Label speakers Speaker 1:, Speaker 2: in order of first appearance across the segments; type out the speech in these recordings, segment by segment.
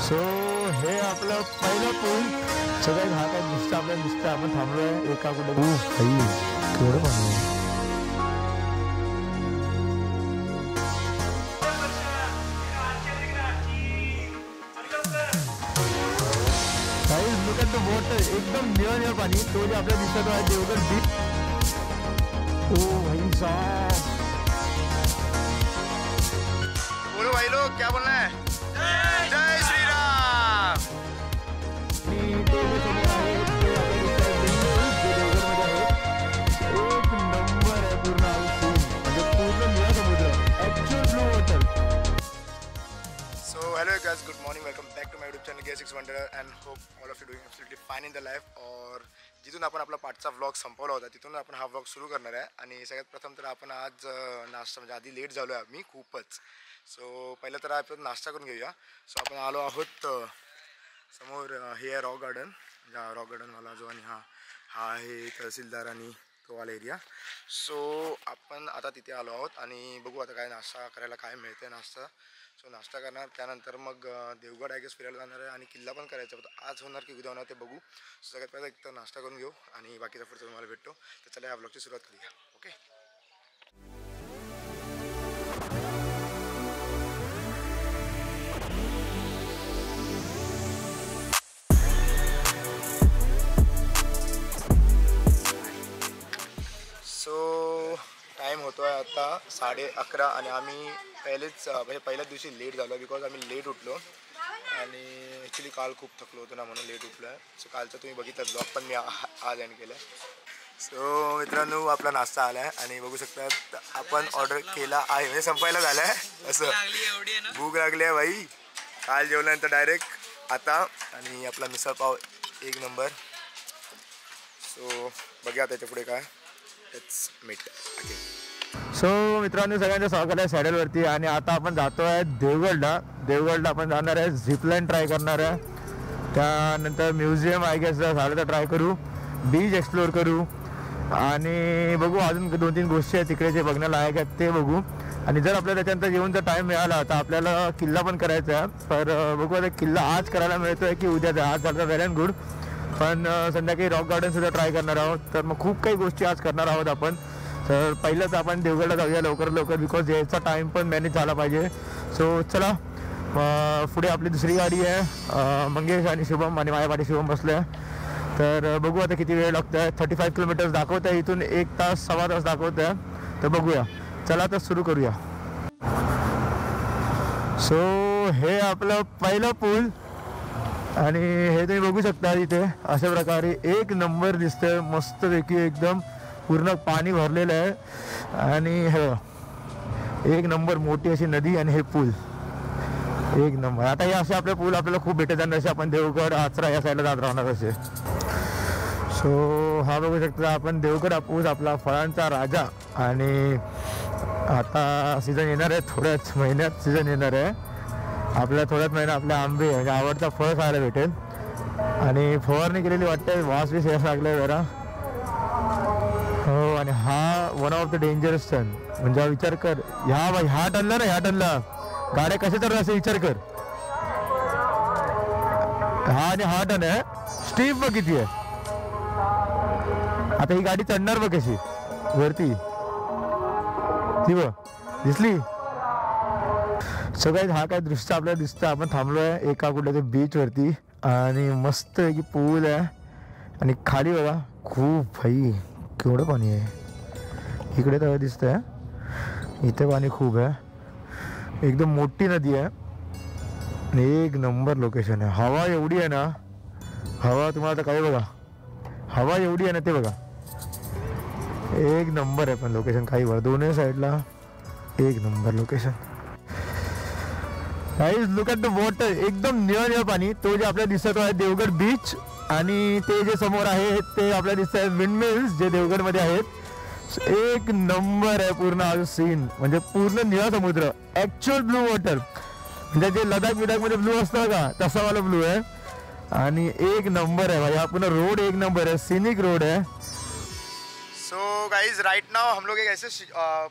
Speaker 1: So हे आपलं पहिलं पूल सगळ्यात हा काय दिसतं आपल्याला दिसतं आपण थांबलोय एका कुठे केवढं पाणी आहे. लुक ॲट द वॉटर एकदम निळं पाणी तो जे आपल्याला दिसत आहे देवगड बीच. ओ भाई साहब
Speaker 2: बोलो भाई लोग क्या बोलना है. जय श्री राम.
Speaker 1: एक नंबर आहे पूर्ण म्हणजे पूर्ण निळा समुद्र actual blue water.
Speaker 2: So hello guys, good morning, welcome back to my YouTube channel Gear 6 Wanderer and hope all of you doing absolutely fine in the life. और जिथून आपण आपला पाठचा व्लॉग संपवला होता तिथून आपण हा व्लॉग सुरू करणार आहे. आणि सगळ्यात प्रथम तर आपण आज नाश्ता म्हणजे आधी लेट झालो आहे आम्ही खूपच. सो पहिलं तर आपण नाश्ता करून घेऊया. सो आपण आलो आहोत समोर हे आहे रॉक गार्डन, रॉक गार्डनवाला जो आणि हा आहे तहसीलदार आणि तो वाला एरिया. सो आपण आता तिथे आलो आहोत आणि बघू आता काय नाश्ता करायला काय मिळतं नाश्ता. सो नाश्ता करणार त्यानंतर मग देवगड आय गेस फिरायला जाणार आहे आणि किल्ला पण करायचा होता. आज होणार की उद्या होणार ते बघू. सगळ्यात पहिला एक तर नाश्ता करून घेऊ आणि बाकीचा पुढचा तुम्हाला भेटतो. तर चला या व्लॉगची सुरुवात करूया. ओके. सो टाईम होतो आहे आता 11:30 आणि आम्ही म्हणजे पहिल्याच दिवशी लेट झालो बिकॉज आम्ही लेट उठलो आणि ॲक्च्युली काल खूप थकलो होतो ना म्हणून लेट उठलो आहे. सो कालचं तुम्ही बघितलं ब्लॉग पण मी आज एंड केलं. सो मित्रांनो आपला नाश्ता आला आहे आणि बघू शकता आपण ऑर्डर केला आहे म्हणजे संपायला झालं आहे. असं भूक लागली आहे भाई. काल जेवल्यानंतर डायरेक्ट आता आणि आपला मिसळ पाव एक नंबर. सो बघूया त्याच्या पुढे काय लेट्स मीट अगेन.
Speaker 1: सो मित्रांनो सगळ्यांचं स्वागत आहे सॅडलवरती आणि आता आपण जातो आहे देवगडला आपण जाणार आहे. झिपलाईन ट्राय करणार आहे. त्यानंतर म्युझियम आय गेस झालं तर ट्राय करू. बीच एक्सप्लोअर करू आणि बघू अजून 2-3 गोष्टी आहेत तिकडे जे बघण्यालायक आहेत ते बघू. आणि जर आपल्याला त्याच्यानंतर येऊन जर टाईम मिळाला तर आपल्याला किल्ला पण करायचा आहे. तर बघू आता किल्ला आज करायला मिळतो आहे की उद्या. आज झालं वेल अँड गुड पण संध्याकाळी रॉक गार्डनसुद्धा ट्राय करणार आहोत. तर मग खूप काही गोष्टी आज करणार आहोत आपण. तर पहिलंच आपण देवगडला जाऊया लवकर बिकॉज याचा टाईम पण मॅनेज झाला पाहिजे. सो चला पुढे आपली दुसरी गाडी आहे मंगेश आणि शुभम आणि माझ्या पाठी शुभम बसलं आहे. तर बघू आता किती वेळ लागतो आहे. 35 किलोमीटर्स दाखवत आहे इथून 1 तास 1.25 तास दाखवत आहे. तर बघूया चला तर सुरू करूया. सो हे आपलं पहिलं पूल आणि हे तुम्ही बघू शकता इथे अशा प्रकारे एक नंबर दिसतंय मस्तपैकी एकदम पूर्ण पाणी भरलेलं आहे. आणि हे एक नंबर मोठी अशी नदी आणि हे पूल एक नंबर. आता हे असे आपले पूल आपल्याला खूप भेटत आहेत. असे आपण देवगड आचरा या साईडला जात राहणार असे. सो हा बघू शकता आपण देवगड हापूस आपला फळांचा राजा. आणि आता सीझन येणार आहे थोड्याच महिन्यात सीझन येणार आहे आपल्या थोड्याच महिन्यात आपले आंबे म्हणजे आवडता फळ खायला भेटेल. आणि फवारणी केलेली वाटते वास बी शेअर लागले जरा. हो आणि हा one of the dangerous turn म्हणजे विचार कर ह्या टर्नला ना ह्या टर्नला गाड्या कशा तर असे विचार कर. हा आणि हा टर्न आहे स्टीप बघ किती आहे. आता ही गाडी चढणार बघ कशी वरती ती बघ दिसली. सगळ्यात हा काय दृश्य आपल्याला दिसतं आपण थांबलोय एका कुठल्या तरी बीच वरती आणि मस्त की पूल आहे आणि खाली बघा खूप भाई केवढं पाणी आहे. इकडे तर दिसतंय इथे पाणी खूप आहे. एकदम मोठी नदी आहे आणि एक नंबर लोकेशन आहे. हवा एवढी आहे ना हवा तुम्हाला आता काय बघा हवा एवढी आहे ना ते बघा एक नंबर आहे. पण लोकेशन काही वर दोन्ही साईडला एक number location. Guys look at the water एकदम निळं पाणी तो जे आपल्याला दिसत आहे देवगड बीच. आणि ते जे समोर आहे ते आपल्याला दिसत आहे विंडमिल्स जे देवगडमध्ये आहेत. एक नंबर आहे पूर्ण सीन म्हणजे पूर्ण निळा समुद्र ॲक्च्युअल ब्लू वॉटर म्हणजे जे लडाखमध्ये ब्लू असतं का तसा वाला ब्लू आहे. आणि एक नंबर है भाई, अपना रोड एक नंबर है, सीनिक रोड है।
Speaker 2: सो गाइज राइट नाउ हम लोग एक ऐसे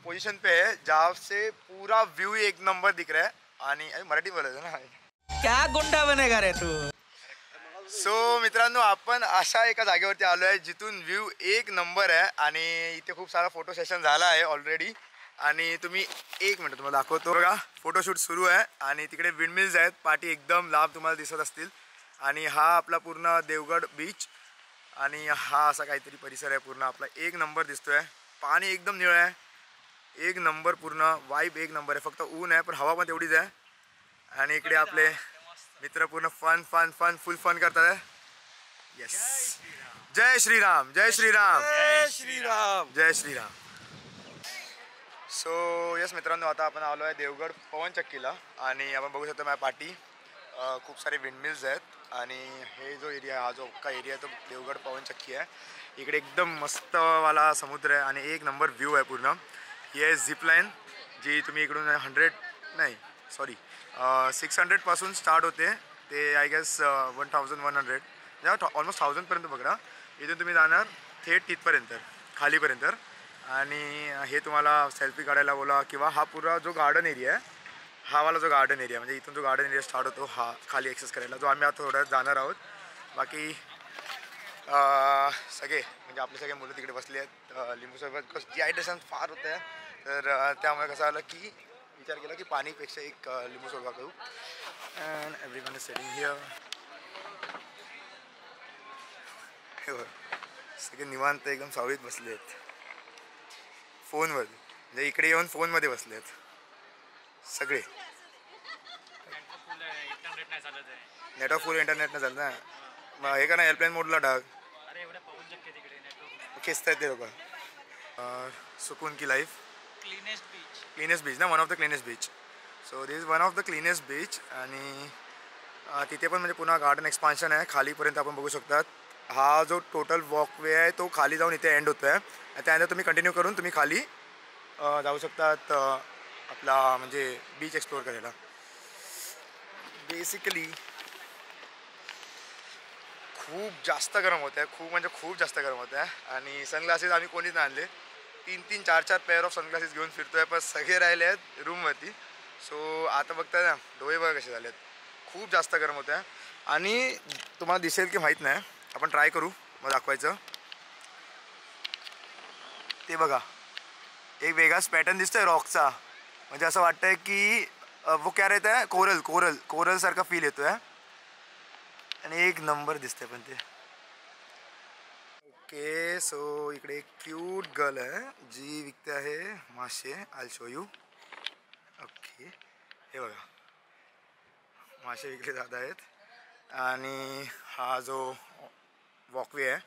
Speaker 2: पोजीशन पे है जहाँ से पूरा व्यू एक नंबर दिख रहा है। आणि मराठी बोलायचं ना,
Speaker 3: क्या गुंडा बनेगा रे तू.
Speaker 2: सो मित्रांनो, आपण अशा एका जागेवरती आलो आहे जिथून व्ह्यू एक नंबर आहे आणि इथे खूप सारा फोटो सेशन झाला आहे ऑलरेडी. आणि तुम्ही एक मिनिट तुम्हाला दाखवतो बघा, फोटोशूट सुरू आहे आणि तिकडे विंडमिल्स आहेत, पाठी एकदम लांब तुम्हाला दिसत असतील. आणि हा आपला पूर्ण देवगड बीच आणि हा असा काहीतरी परिसर आहे पूर्ण आपला. एक नंबर दिसतोय, पाणी एकदम निळं आहे, एक नंबर, पूर्ण वाईब एक नंबर आहे. फक्त ऊन आहे पण हवा पण तेवढीच आहे. आणि इकडे आपले मित्र पूर्ण fun fun fun full fun करतात आहे. येस, जय श्रीराम, जय श्रीराम,
Speaker 3: जय श्रीराम,
Speaker 2: जय श्रीराम. सो यस मित्रांनो, आता आपण आलो आहे देवगड पवनचक्कीला आणि आपण बघू शकतो माझ्या पाठी खूप सारे विंडमिल्स आहेत. आणि हे जो एरिया आहे, हा जो अख्खा एरिया आहे तो देवगड पवनचक्की आहे. इकडे एकदम मस्तवाला समुद्र आहे आणि एक नंबर व्ह्यू आहे पूर्ण. ही आहे झिपलाईन जी तुम्ही इकडून 600पासून स्टार्ट होते ते आय गेस 1100 ऑलमोस्ट 1000पर्यंत पकडा. इथून तुम्ही जाणार थेट तिथपर्यंत खालीपर्यंत. आणि हे तुम्हाला सेल्फी काढायला बोला किंवा हा पुरा जो गार्डन एरिया आहे, हा वाला जो गार्डन एरिया म्हणजे इथून जो गार्डन एरिया स्टार्ट होतो हा खाली ॲक्सेस करायला, जो आम्ही आता थोड्यात जाणार आहोत. बाकी सगळे म्हणजे आपले सगळे मुलं तिकडे बसले आहेत लिंबू सरबत. बिकॉज डिहायड्रेशन फार होतं आहे, तर त्यामुळे कसं आलं की विचार केला की पाणीपेक्षा एक लिंबू सोडवा करू. And everyone is sitting here. सगळे निवांत एकदम सावळीत बसले आहेत फोनवर, म्हणजे इकडे येऊन फोनमध्ये बसले आहेत सगळे. नेटवर्क फुल इंटरनेट नाही चालत ना, मग हे का ना एअरप्लेन मोडला टाक, खेचत आहेत ते लोक. सुकून की लाईफ, क्लीनेस्ट बीच ना, one of the cleanest beach. So this is one of the cleanest beach. आणि तिथे पण म्हणजे पुन्हा गार्डन एक्सपान्शन आहे खालीपर्यंत आपण बघू शकतात. हा जो टोटल वॉकवे आहे तो खाली जाऊन इथे एंड होतो आहे. त्यानंतर तुम्ही कंटिन्यू करून तुम्ही खाली जाऊ शकतात आपला म्हणजे बीच एक्सप्लोअर करायला. बेसिकली खूप जास्त गरम होत आहे, खूप म्हणजे खूप जास्त गरम होत आहे. आणि सनग्लासेस आम्ही कोणीच नाही आणले, 3-3, 4-4 पेअर ऑफ सनग्लासेस घेऊन फिरतो आहे, पण सगळे राहिले आहेत रूमवरती. सो आता बघताय ना डोळे बघा कसे झाले आहेत, खूप जास्त गरम होत आहे. आणि तुम्हाला दिसेल की माहीत नाही, आपण ट्राय करू मग दाखवायचं. ते बघा एक वेगळाच पॅटर्न दिसतोय रॉकचा, म्हणजे असं वाटतंय की वो क्या रहता है, कोरल सारखा फील येतोय आणि एक नंबर दिसतंय पण ते. ओके, सो इकडे एक क्यूट गर्ल आहे जी विकते आहे मासे. I show you. ओके, हे बघा मासे विकले जात आहेत. आणि हा जो वॉकवे आहे,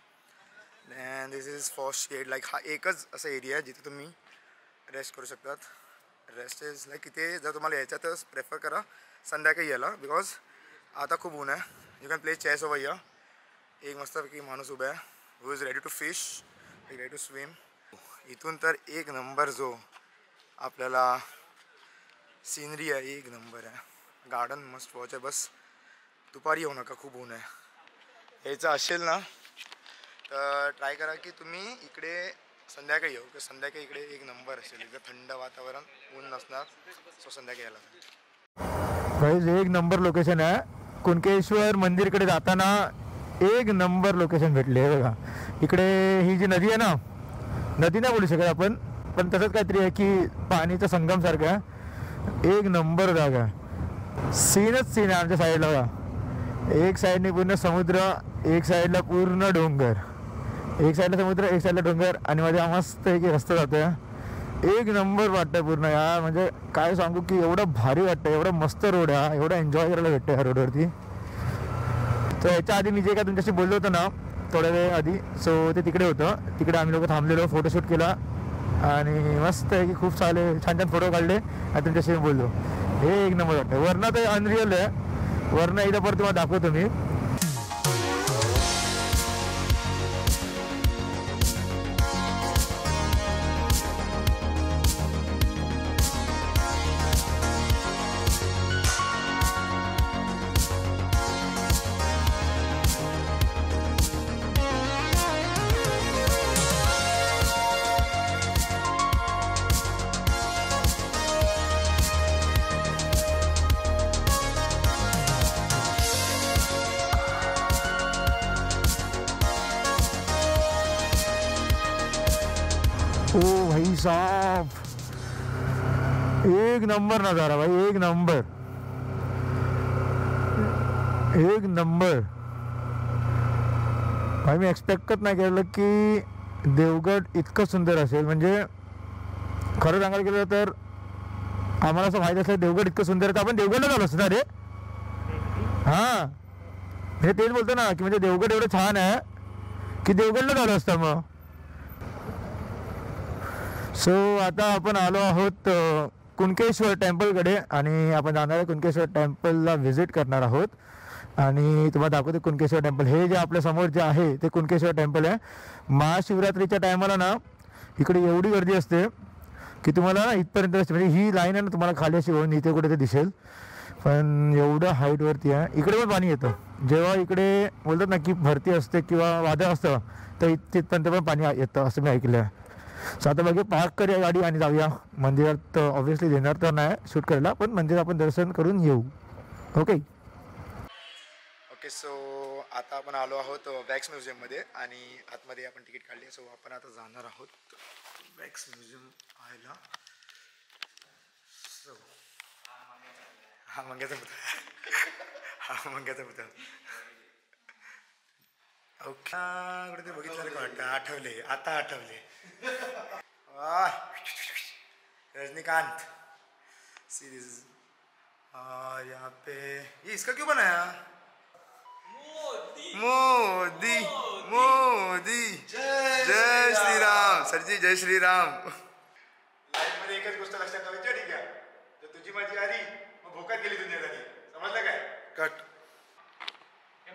Speaker 2: and this is for shade. Like हा एकच असा एरिया आहे जिथे तुम्ही रेस्ट करू शकतात. रेस्ट इज लाईक इथे जर तुम्हाला यायचं तर प्रेफर करा संध्याकाळी यायला, बिकॉज आता खूप ऊन आहे. You can play chess over here. एक मस्तपैकी माणूस उभा आहे who is ready to fish, ready to swim. इथून तर एक नंबर जो आपल्याला सीनरी आहे, एक नंबर आहे. गार्डन मस्ट वॉच आहे. बस दुपारी येऊ नका, खूप ऊन आहे. यायचं असेल ना तर ट्राय करा की तुम्ही इकडे संध्याकाळी येऊ, की संध्याकाळी इकडे एक नंबर असेल, एकदम थंड वातावरण, ऊन नसणार. सो संध्याकाळी यायला
Speaker 1: गाईज एक नंबर लोकेशन आहे. कुणकेश्वर मंदिरकडे जाताना एक नंबर लोकेशन भेटले आहे बघा. इकडे ही जी नदी आहे ना, नदी नाही बोलू शकत आपण, पण तसंच काहीतरी आहे की पाणीचा संगम सारखं आहे. एक नंबर जागा आहे, सीनच सीन आहे आमच्या साईडला बघा. एक साईडने पूर्ण समुद्र, एक साईडला पूर्ण डोंगर, एक साईडला समुद्र, एक साईडला डोंगर आणि मध्ये मस्त एक रस्ता जातो आहे. एक नंबर वाटतं पूर्ण यार. म्हणजे काय सांगू की एवढं भारी वाटतं, एवढं मस्त रोड आहे, एवढं एन्जॉय करायला भेटतं ह्या रोडवरती. तर याच्या आधी मी जे काय तुमच्याशी बोललो होतो ना थोड्या वेळ आधी, सो ते तिकडे होतं. तिकडे आम्ही लोक थांबलेलो, फोटोशूट केला आणि मस्त आहे की खूप छान छान फोटो काढले आणि तुमच्याशी बोललो. हे एक नंबर वाटतं. वरनं तर अनरियल आहे, वरनं एकदा परत तुम्हाला दाखवतो मी. ओ भाई साहब, एक नंबर नज़ारा भाई, एक नंबर, एक नंबर भाई. मी एक्सपेक्टच नाही केलं की देवगड इतकं सुंदर असेल. म्हणजे खरं सांगायला गेलं तर आम्हाला असं माहीत असलं देवगड इतकं सुंदर आहे तर आपण देवगडला झालो असतं ना रे. हां, हे तेच बोलतो ना की म्हणजे देवगड एवढं छान आहे की देवगडला झालं असतं मग. सो आता आपण आलो आहोत कुणकेश्वर टेम्पलकडे आणि आपण जाणार आहे कुणकेश्वर टेम्पलला व्हिजिट करणार आहोत. आणि तुम्हाला दाखवते कुणकेश्वर टेम्पल. हे जे आपल्या समोर जे आहे ते कुणकेश्वर टेम्पल आहे. महाशिवरात्रीच्या टायमाला ना इकडे एवढी गर्दी असते की तुम्हाला ना इथपर्यंत असते. म्हणजे ही लाईन आहे ना तुम्हाला खाली अशी होऊन इथे कुठे ते दिसेल, पण एवढं हाईटवरती आहे. इकडे पण पाणी येतं जेव्हा इकडे बोलतात ना की भरती असते किंवा वादळ असतं तर तिथपर्यंत पण पाणी येतं असं मी ऐकलं आहे. सो आता बघे पार्क करूया गाडी आणि जाऊया मंदिरात. ऑब्व्हियसली देणार तर नाही शूट करायला, पण मंदिर आपण दर्शन करून येऊ. Okay
Speaker 2: okay. सो आता आपण आलो आहोत वॅक्स म्युझियममध्ये आणि आतमध्ये आपण तिकीट काढली. सो आपण आता जाणार आहोत वॅक्स म्युझियम पाहायला. सो हा मंग्याचा पुतळा, हा मंग्याचा पुतळा. ओके, कुठे ते बघितलं का वाटतं, आठवले, आता आठवले. वाह, रजनीकांत. सी दिस यहाँ पे ये इसका क्यों बनाया? मोदी मोदी जय श्री राम. सरजी जय श्री राम. लाईफ मध्ये एकच गोष्ट लक्षात ठेवायची, ठीक आहे? तर तुझी माझी आली मग भोकात गेली दुनियादारी. समजलं काय? कट.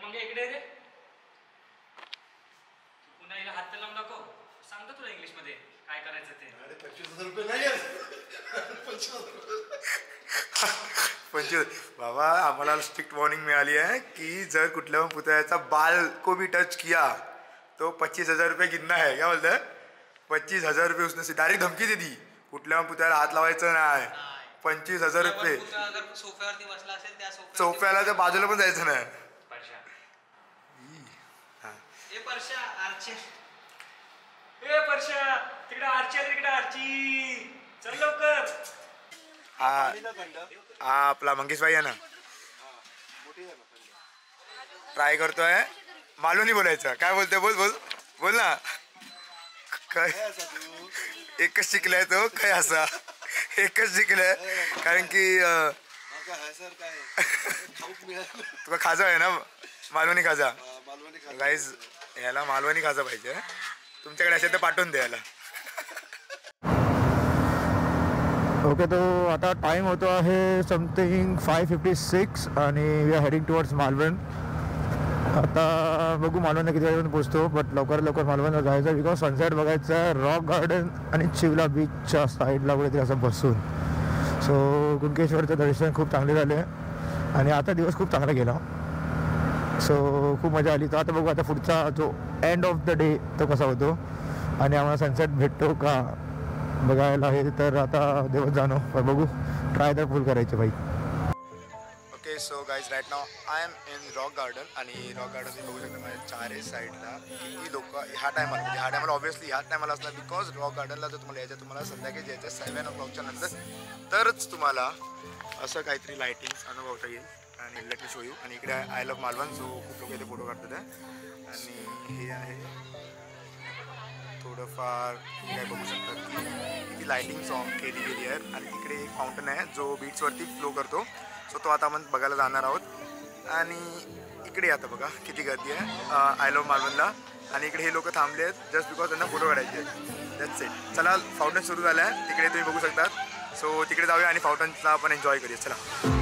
Speaker 4: मग इकडे रे, पुन्हा हिला हात लावून दाखव. सांगतो तुला इंग्लिश मध्ये काय करायचं ते.
Speaker 2: अरे 25,000 रुपये नाही आहेत. 25,000 बाबा, आम्हाला स्ट्रिक्ट वॉर्निंग मिळाली आहे की जर कुठल्या पुतळ्याचा बाल को भी टच किया तो 25,000 रुपये गिरना है. क्या बोलतंय? 25,000 रुपये उसने डायरेक्ट धमकी दिली, कुठल्या पुतळ्याला हात लावायचं नाही. 25,000 रुपये.
Speaker 4: सोफ्यावरती बसला असेल त्या
Speaker 2: सोफ्याला त्या बाजूला पण जायचं नाही.
Speaker 4: तिकडे आरची, तिकडे आरची, चल लवकर.
Speaker 2: हा आपला मंगेश भाई आहे ना, ट्राय करतोय. मालवणी बोलायचं. काय बोलतोय? बोल बोल बोल ना. काय एकच शिकलाय तो, काय असा एकच शिकलाय कारण की तुला खाजा आहे ना, मालवणी खाजा. गाईज याला मालवणी खाजा पाहिजे. तुमच्याकडे असेल तर पाठवून द्यायला.
Speaker 1: ओके, तो आता टाईम होतो आहे समथिंग 5:56 आणि we are heading towards Malvan. आता बघू मालवणला किती वेळेपर्यंत पोचतो, बट लवकर लवकर मालवणला जायचं बिकॉज सनसेट बघायचं आहे रॉक गार्डन आणि चिवला बीचच्या साईडला कुठेतरी असं बसून. सो कुणकेश्वरचं दर्शन खूप चांगले झाले आणि आता दिवस खूप चांगला गेला. सो खूप मजा आली. तर आता बघू आता पुढचा जो एंड ऑफ द डे तो कसा होतो आणि आम्हाला सनसेट भेटतो का बघायला आहे. तर आता देवच जाणो, पण बघू ट्राय तर फुल करायचे भाई.
Speaker 2: Okay, so guys right now I am in rock garden आणि रॉक गार्डन तुम्ही बघू शकता माझ्या चारही साईडला किती लोक ह्या टायमाला, म्हणजे ह्या टायमाला ऑब्व्हियसली ह्या टायमाला असणार बिकॉज रॉक गार्डनला जर तुम्हाला यायचं तुम्हाला संध्याकाळी यायचं 7 o'clockच्या नंतर तरच तुम्हाला असं काहीतरी लायटिंग्स अनुभवता येईल. आणि लेट मी शो यू. आणि इकडे आय लव्ह मालवण, जो खूप लोक इथे फोटो काढतात आहे. आणि हे आहे थोडंफार काय बघू शकतात की लायटिंग सॉन्ग केली गेली आहे. आणि इकडे एक फाउंटन आहे जो बीचवरती फ्लो करतो. सो तो आता आपण बघायला जाणार आहोत. आणि इकडे आता बघा किती गर्दी आहे आय लव्ह मालवणला. आणि इकडे हे लोक थांबले आहेत जस्ट बिकॉज त्यांना फोटो काढायचे आहेत. That's it. चला, फाउंटन सुरू झालं आहे तिकडे तुम्ही बघू शकतात. सो तिकडे जाऊया आणि फाउंटनचा आपण एन्जॉय करूया. चला.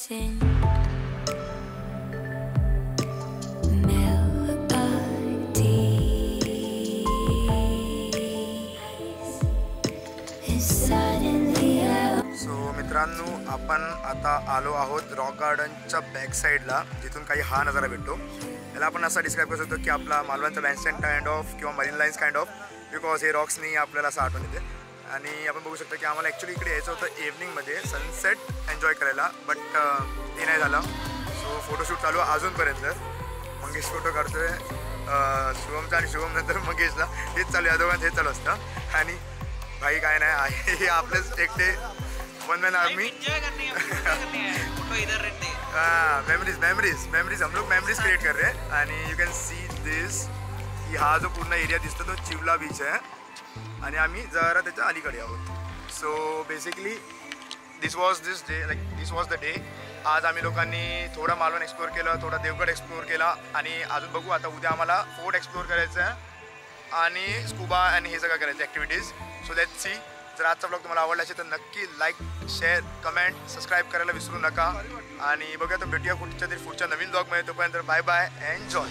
Speaker 5: Dancing melodies is suddenly out.
Speaker 2: So मित्रांनो आपण आता आलो आहोत रॉक गार्डनच्या बॅक साईडला जिथून काही हा नजारा भेटतो. याला आपण असा डिस्क्राईब करू शकतो की आपला मालवणचा बँडस्टँड काइंड ऑफ किंवा marine lines kind of, because हे रॉक्सनी आपल्याला असं आठवण येते. आणि आपण बघू शकतो की आम्हाला ॲक्च्युली इकडे यायचं होतं इव्हनिंगमध्ये सनसेट एन्जॉय करायला, बट ते नाही झालं. सो फोटोशूट चालू आहे अजूनपर्यंत. मंगेश फोटो काढतोय शुभमचा आणि शुभम नंतर मंगेशला, हेच चालू आहे, दोघांचं हेच चालू असतं. आणि भाई काय नाही आहे आपलेच एकटे वन मॅन आर्मी.
Speaker 4: एंजॉय करनी है फोटो इधर रहते हैं.
Speaker 2: मेमरीज हम लोग मेमरीज क्रिएट कर रहे हैं. आणि यू कॅन सी दिस की हा जो पूर्ण एरिया दिसतो तो चिवला बीच आहे आणि आम्ही जरा त्याच्या अलीकडे आहोत. So basically this was the day. आज आम्ही लोकांनी थोडं मालवण एक्सप्लोअर केलं, थोडा देवगड एक्सप्लोअर केला आणि अजून बघू आता उद्या आम्हाला फोर्ट एक्सप्लोअर करायचं आहे आणि स्कुबा आणि हे सगळं करायचं ॲक्टिव्हिटीज. So let's see. जर आजचा ब्लॉग तुम्हाला आवडला असेल तर नक्की लाईक, शेअर, कमेंट, सबस्क्राईब करायला विसरू नका. आणि बघूया तर भेटूया कुठच्या तरी पुढच्या नवीन ब्लॉगमध्ये. तोपर्यंत बाय बाय, एन्जॉय.